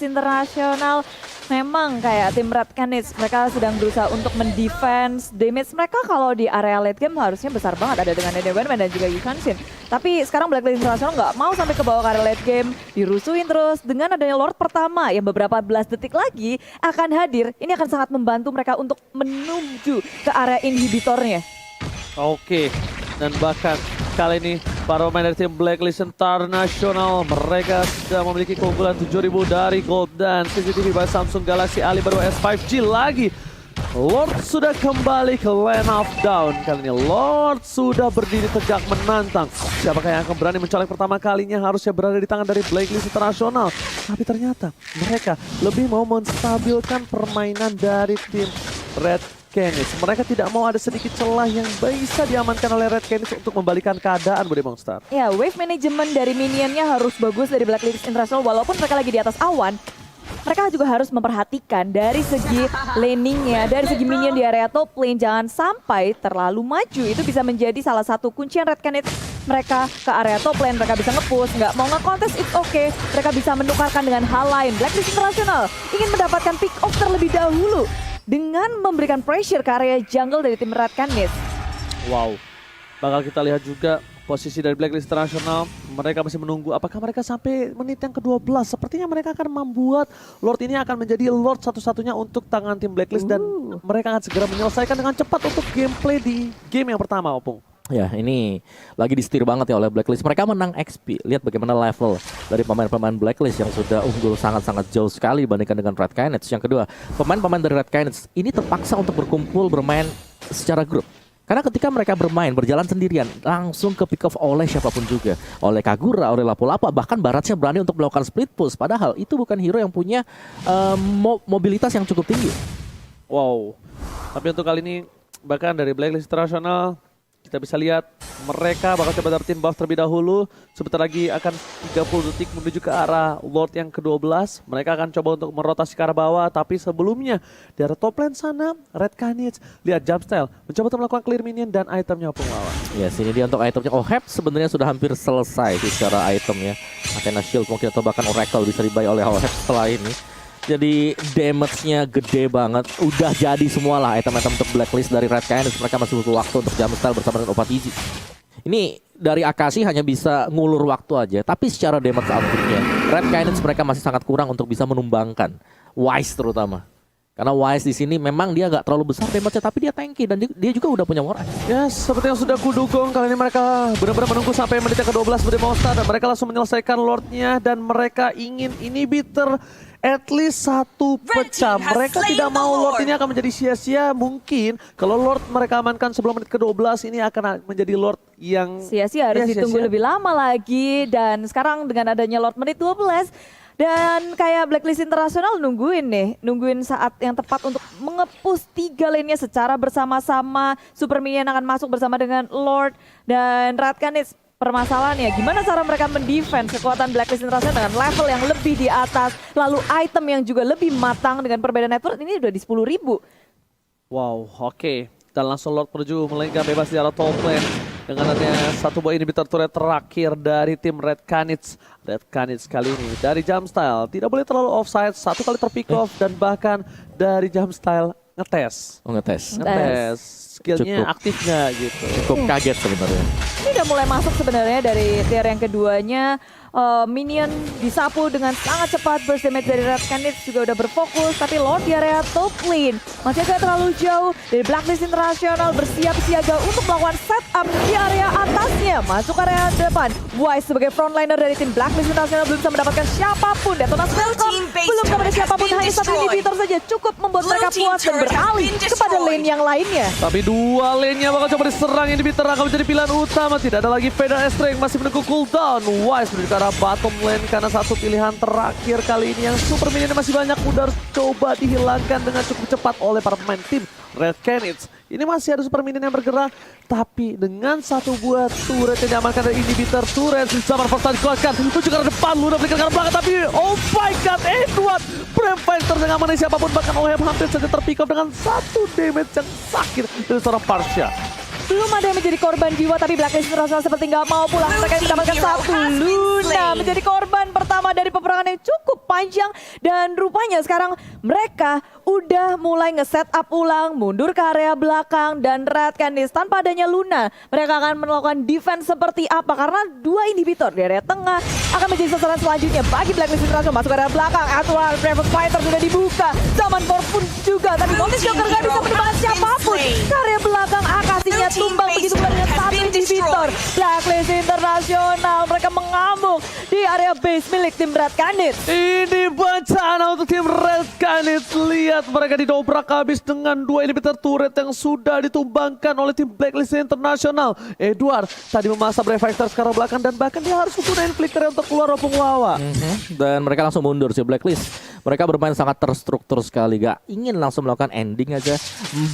Internasional memang kayak tim Red Canids, mereka sedang berusaha untuk mendefense damage mereka kalau di area late game harusnya besar banget, ada dengan Edewenman dan juga Yukanshin. Tapi sekarang Blacklist International nggak mau sampai ke bawah ke area late game, dirusuhin terus dengan adanya Lord pertama yang beberapa belas detik lagi akan hadir. Ini akan sangat membantu mereka untuk menuju ke area inhibitornya. Oke, dan bahkan kali ini para pemain dari tim Blacklist International mereka sudah memiliki keunggulan 7.000 dari Gold dan CCTV by Samsung Galaxy Ali baru S5G lagi. Lord sudah kembali ke lane of down. Kali ini Lord sudah berdiri tegak menantang. Siapakah yang akan berani mencolek pertama kalinya harusnya berada di tangan dari Blacklist International. Tapi ternyata mereka lebih mau menstabilkan permainan dari tim Red Canids. Mereka tidak mau ada sedikit celah yang bisa diamankan oleh Red Canids untuk membalikan keadaan, Bude Monster. Ya, wave management dari minionnya harus bagus dari Blacklist International walaupun mereka lagi di atas awan. Mereka juga harus memperhatikan dari segi laningnya, dari segi minion di area top lane jangan sampai terlalu maju. Itu bisa menjadi salah satu kuncian Red Canids mereka ke area top lane. Mereka bisa nge-push, nggak mau nge-contest, it's okay. Mereka bisa menukarkan dengan hal lain. Blacklist International ingin mendapatkan pick off terlebih dahulu dengan memberikan pressure ke area jungle dari tim Red Canids. Wow, bakal kita lihat juga posisi dari Blacklist International. Mereka masih menunggu apakah mereka sampai menit yang ke-12. Sepertinya mereka akan membuat Lord ini akan menjadi Lord satu-satunya untuk tangan tim Blacklist. Dan mereka akan segera menyelesaikan dengan cepat untuk gameplay di game yang pertama, Opung. Ya, ini lagi disetir banget ya oleh Blacklist. Mereka menang XP. Lihat bagaimana level dari pemain-pemain Blacklist yang sudah unggul sangat-sangat jauh sekali dibandingkan dengan Red Canids. Yang kedua, pemain-pemain dari Red Canids ini terpaksa untuk berkumpul bermain secara grup. Karena ketika mereka bermain, berjalan sendirian, langsung ke pick off oleh siapapun juga. Oleh Kagura, oleh Lapu-Lapu, bahkan Baratsnya berani untuk melakukan split push. Padahal itu bukan hero yang punya mobilitas yang cukup tinggi. Wow, tapi untuk kali ini bahkan dari Blacklist International kita bisa lihat mereka bakal coba dapetin buff terlebih dahulu. Sebentar lagi akan 30 detik menuju ke arah Lord yang ke-12. Mereka akan coba untuk merotasi ke arah bawah. Tapi sebelumnya di arah top lane sana Red Canids lihat Jumpstyle mencoba untuk melakukan clear minion dan itemnya penglawan. Ya, sini dia untuk itemnya. Oheb sebenarnya sudah hampir selesai secara itemnya. Athena Shield mungkin atau bahkan Oracle bisa dibuy oleh Oheb setelah ini. Jadi damage-nya gede banget. Udah jadi semua lah item-item untuk Blacklist dari Red Canids. Mereka masih butuh waktu untuk Jumpstyle bersama dengan Opat Easy. Ini dari Akashi hanya bisa ngulur waktu aja. Tapi secara damage output-nya Red Canids mereka masih sangat kurang untuk bisa menumbangkan Wise terutama. Karena Wise di sini memang dia nggak terlalu besar damage-nya, tapi dia tanky dan dia juga udah punya War. Ya, seperti yang sudah kudukung, kali ini mereka benar-benar menunggu sampai menit yang ke-12 Bude Monster. Dan mereka langsung menyelesaikan Lordnya dan mereka ingin inhibitor at least satu pecah. Mereka tidak mau Lord ini akan menjadi sia-sia. Mungkin kalau Lord mereka amankan sebelum menit ke-12 ini akan menjadi Lord yang sia-sia harus ditunggu lebih lama lagi. Dan sekarang dengan adanya Lord menit 12 dan kayak Blacklist International nungguin saat yang tepat untuk mengepus 3 lane-nya secara bersama-sama. Super Minion akan masuk bersama dengan Lord dan Red Canids. Permasalahannya gimana cara mereka mendefense kekuatan Blacklist International dengan level yang lebih di atas, lalu item yang juga lebih matang dengan perbedaan network ini udah di 10.000. Wow, oke. Dan langsung Lord menuju melenggang bebas di arah top lane dengan adanya satu buah inhibitor turret terakhir dari tim Red Canids. Red Canids kali ini dari Jumpstyle tidak boleh terlalu offside, satu kali terpick off dan bahkan dari Jumpstyle ngetes. Ngetes. Skillnya aktif nggak gitu. Cukup kaget sebenarnya. Ini udah mulai masuk sebenarnya dari tier yang keduanya. Minion disapu dengan sangat cepat, burst damage dari Red Canids juga udah berfokus, tapi Lord di area top lane masih agak terlalu jauh dari Blacklist International bersiap siaga untuk melakukan setup di area atasnya, masuk area depan. Wise sebagai frontliner dari tim Blacklist International belum bisa mendapatkan siapapun. Detonasi welcome belum kepada siapapun, hanya satu inhibitor saja cukup membuat mereka puas dan beralih kepada lane yang lainnya. Tapi dua lane-nya bakal coba diserang, inhibitor akan menjadi pilihan utama. Tidak ada lagi Feder Estring masih menunggu cooldown. Wise menuju ke arah bottom lane karena satu pilihan terakhir kali ini yang super minion masih banyak udah harus coba dihilangkan dengan cukup cepat oleh para pemain tim Red Canids. Ini masih ada super minion yang bergerak, tapi dengan satu buah turret yang diamankan dari inhibitor turret sama first dikeluarkan menuju ke arah depan, udah berikan ke arah belakang, tapi oh my god, Edward Prime Fighter dengan mana siapapun bahkan Oheb hampir saja terpick off dengan satu damage yang sakit dari seorang Parsha. Belum ada yang menjadi korban jiwa, tapi Blacklist International seperti nggak mau pulang. Mereka mendapatkan satu. Luna menjadi korban pertama dari peperangan yang cukup panjang. Dan rupanya sekarang mereka udah mulai nge-set up ulang, mundur ke area belakang. Dan Red Canids tanpa adanya Luna, mereka akan melakukan defense seperti apa? Karena dua inhibitor di area tengah akan menjadi sasaran selanjutnya bagi Blacklist International. Masuk ke area belakang, Edward, Brave Fighter sudah dibuka. Zaman pun juga, tapi Notice Joker gak bisa menemukan siapapun. Ke area belakang, Akasinya tumbang begitu pula dengan satu inhibitor. Blacklist International, mereka mengamuk di area base milik tim Red Canids. Ini bencana untuk tim Red Canids. Lihat mereka didobrak habis dengan dua inhibitor turret yang sudah ditumbangkan oleh tim Blacklist International. Edward tadi memasang Brave Fighter ke arah belakang dan bahkan dia harus menggunakan flicker untuk keluar opung Wawa. Dan mereka langsung mundur sih Blacklist. Mereka bermain sangat terstruktur sekali, gak ingin langsung melakukan ending aja.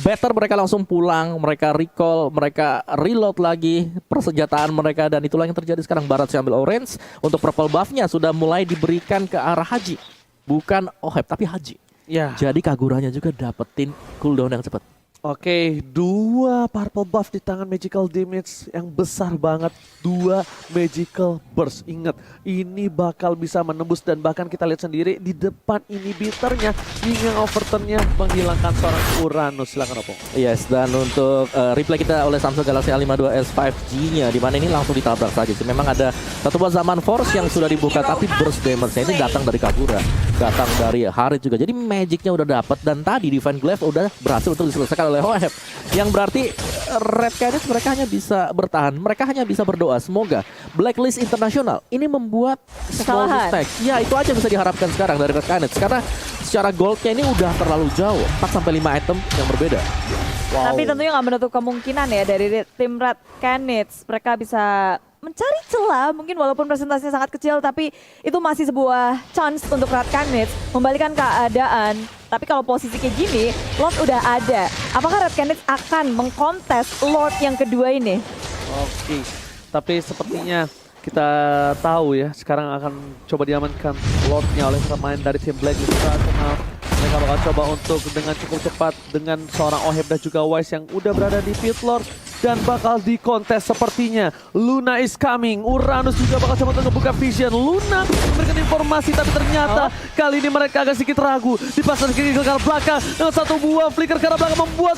Better mereka langsung pulang, mereka recall, mereka reload lagi persenjataan mereka. Dan itulah yang terjadi sekarang. Barat ambil orange. Untuk purple buffnya sudah mulai diberikan ke arah Haji. Bukan Oheb tapi Haji. Ya. Jadi Kaguranya juga dapetin cooldown yang cepat. Oke, dua purple buff di tangan magical damage yang besar banget. Dua magical burst. Ingat, ini bakal bisa menembus dan bahkan kita lihat sendiri di depan inhibitornya, Yin overturnnya menghilangkan seorang Uranus. Silakan Opung. Yes, dan untuk replay kita oleh Samsung Galaxy A52s 5G-nya, di mana ini langsung ditabrak saja sih. Memang ada satu buah zaman force yang sudah dibuka, tapi burst damage-nya ini datang dari Kagura, datang dari Harit juga. Jadi magicnya udah dapat dan tadi Divine Glaive udah berhasil untuk diselesaikan oleh Oheb. Yang berarti Red Canids mereka hanya bisa bertahan, mereka hanya bisa berdoa semoga Blacklist International ini membuat small Kesalahan. mistake. Ya itu aja bisa diharapkan sekarang dari Red Canids karena secara goldnya ini udah terlalu jauh, 4-5 item yang berbeda. Tapi tentunya nggak menutup kemungkinan ya dari tim Red Canids. Mereka bisa mencari celah, mungkin walaupun presentasinya sangat kecil, tapi itu masih sebuah chance untuk Red Canids membalikan keadaan. Tapi kalau posisi kayak gini, Lord udah ada. Apakah Red Canids akan mengkontes Lord yang kedua ini? Oke, tapi sepertinya kita tahu ya, sekarang akan coba diamankan Lordnya oleh pemain dari tim Blacklist International. Mereka bakal coba untuk dengan cukup cepat dengan seorang Oheb dan juga Wise yang udah berada di pit Lord dan bakal dikontes sepertinya. Luna is coming, Uranus juga bakal coba untuk ngebuka vision. Luna memberikan informasi tapi ternyata kali ini mereka agak sedikit ragu. Dipasang ke belakang dengan satu buah flicker ke arah belakang membuat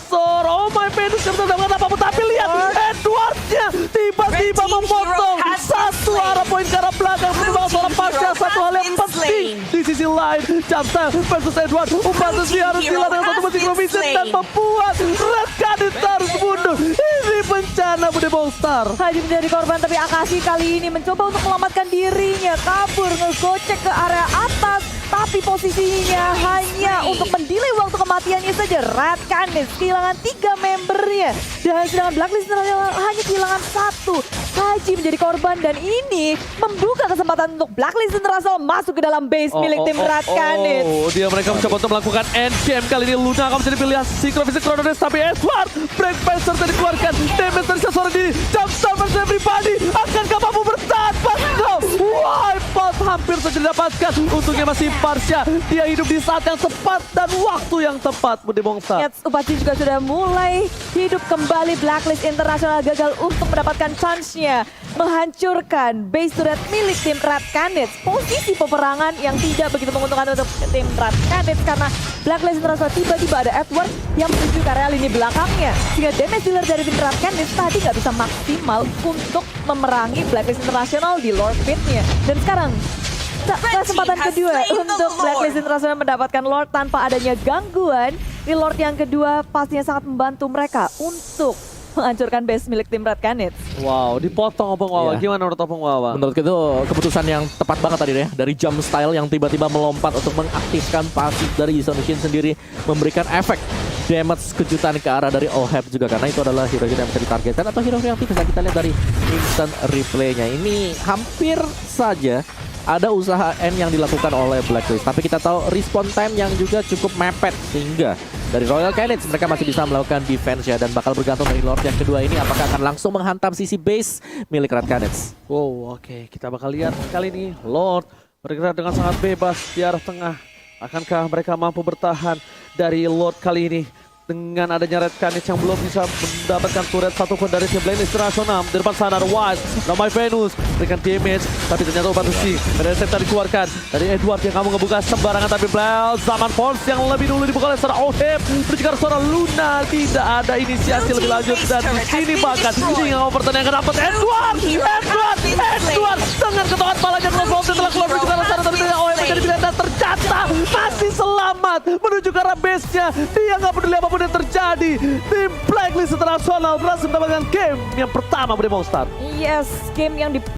oh my goodness, tidak mendapatkan apapun. Tapi lihat Edwardnya tiba-tiba memotong satu arah poin ke arah belakang. Menyumbang seorang pasca, satu hal yang penting di sisi lain. Jumpstyle versus Edward. Umpantus dia harus gila dengan satu musik provision dan membuat Red Canids harus mundur. Ini bencana Bude Bongstar. Haji menjadi korban, tapi Akashi kali ini mencoba untuk menyelamatkan dirinya. Kabur, ngegocek ke area atas. Tapi posisinya hanya untuk mendelay waktu kematiannya saja. Red Canids kehilangan 3 membernya. Dan sedangkan Blacklist International hanya kehilangan 1. Haji menjadi korban dan ini membuka kesempatan untuk Blacklist International masuk ke dalam base milik tim Red Canids. Dia mereka mencoba untuk melakukan endgame. Kali ini Luna akan menjadi pilihan Synchrovisik Chronodes, tapi Edward Break Panzer tadi dikeluarkan. Damage dari seorang diri. Jumpstart versus everybody. Akankah mampu bertahan? Pasco wipeout hampir saja didapatkan. Untungnya masih Parsha. Dia hidup di saat yang tepat dan waktu yang tepat. Bude Bongstar. Yats Upaci juga sudah mulai hidup kembali. Blacklist International gagal untuk mendapatkan chance-nya menghancurkan base turret milik tim Red Canids. Posisi peperangan yang tidak begitu menguntungkan untuk tim Red Canids karena Blacklist International tiba-tiba ada Edward yang menuju ke area lini belakangnya. Sehingga damage dealer dari tim Red Canids tadi nggak bisa maksimal untuk memerangi Blacklist International di Lord Pit-nya. Dan sekarang kesempatan kedua untuk Blacklist International mendapatkan Lord tanpa adanya gangguan. Di Lord yang kedua pastinya sangat membantu mereka untuk menghancurkan base milik tim Red Canids. Wow, dipotong Opung Wawa. Iya. Gimana menurut Opung Wawa? Menurut itu keputusan yang tepat banget tadi deh. Dari jump style yang tiba-tiba melompat untuk mengaktifkan pasif dari Jason Machine sendiri. Memberikan efek damage kejutan ke arah dari Oheb juga. Karena itu adalah hero-hero yang bisa ditargetkan atau hero-hero yang bisa kita lihat dari instant replaynya. Ini hampir saja ada usaha N yang dilakukan oleh Blacklist. Tapi kita tahu respawn time yang juga cukup mepet. Sehingga dari Royal Canids mereka masih bisa melakukan defense ya. Dan bakal bergantung dari Lord yang kedua ini apakah akan langsung menghantam sisi base milik Red Canids. Wow, oke. Kita bakal lihat kali ini Lord bergerak dengan sangat bebas di arah tengah. Akankah mereka mampu bertahan dari Lord kali ini? dengan adanya Red Canids yang belum bisa mendapatkan turret satupun dari tim Blacklist Internasional. Di depan sana ada Wise, Ramai Venus berikan damage, tapi ternyata obat besi. Reset tadi dikeluarkan dari Edward yang kamu ngebuka sembarangan, tapi Bell zaman Force yang lebih dulu dibuka oleh seorang Oheb menuju ke seorang Luna. Tidak ada inisiasi lebih lanjut dan di sini bahkan hingga overturn yang dapat Edward dengan ketongan palanya crossbow setelah keluar menuju ke arah sana, tapi Oheb menjadi pilihan dan ternyata masih selamat menuju ke arah base-nya. Dia nggak peduli apapun yang terjadi. Tim Blacklist Internasional berhasil mendapatkan game yang pertama dari Monster. Yes, game yang di